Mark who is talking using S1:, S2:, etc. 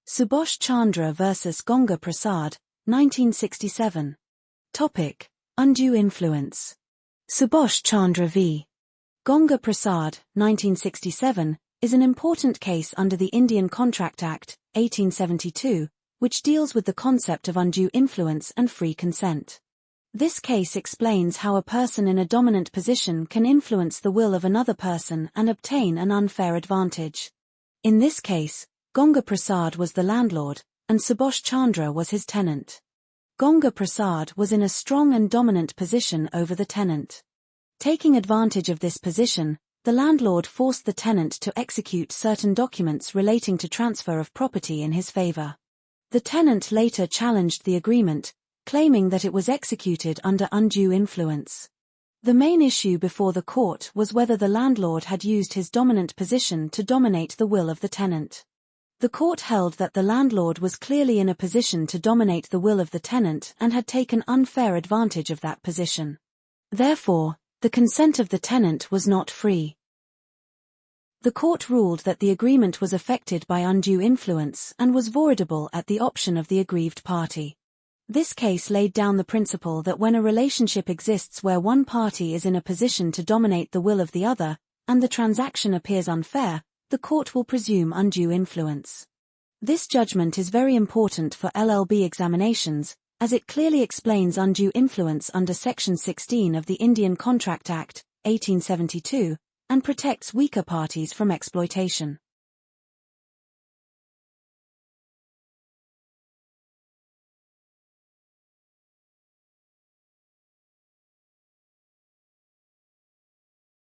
S1: Subhash Chandra vs. Ganga Prasad, 1967. Topic: Undue influence. Subhash Chandra v. Ganga Prasad, 1967, is an important case under the Indian Contract Act, 1872, which deals with the concept of undue influence and free consent. This case explains how a person in a dominant position can influence the will of another person and obtain an unfair advantage. In this case, Ganga Prasad was the landlord, and Subhash Chandra was his tenant. Ganga Prasad was in a strong and dominant position over the tenant. Taking advantage of this position, the landlord forced the tenant to execute certain documents relating to transfer of property in his favor. The tenant later challenged the agreement, claiming that it was executed under undue influence. The main issue before the court was whether the landlord had used his dominant position to dominate the will of the tenant. The court held that the landlord was clearly in a position to dominate the will of the tenant and had taken unfair advantage of that position. Therefore, the consent of the tenant was not free. The court ruled that the agreement was affected by undue influence and was voidable at the option of the aggrieved party. This case laid down the principle that when a relationship exists where one party is in a position to dominate the will of the other, and the transaction appears unfair, the court will presume undue influence. This judgment is very important for LLB examinations, as it clearly explains undue influence under Section 16 of the Indian Contract Act, 1872, and protects weaker parties from exploitation.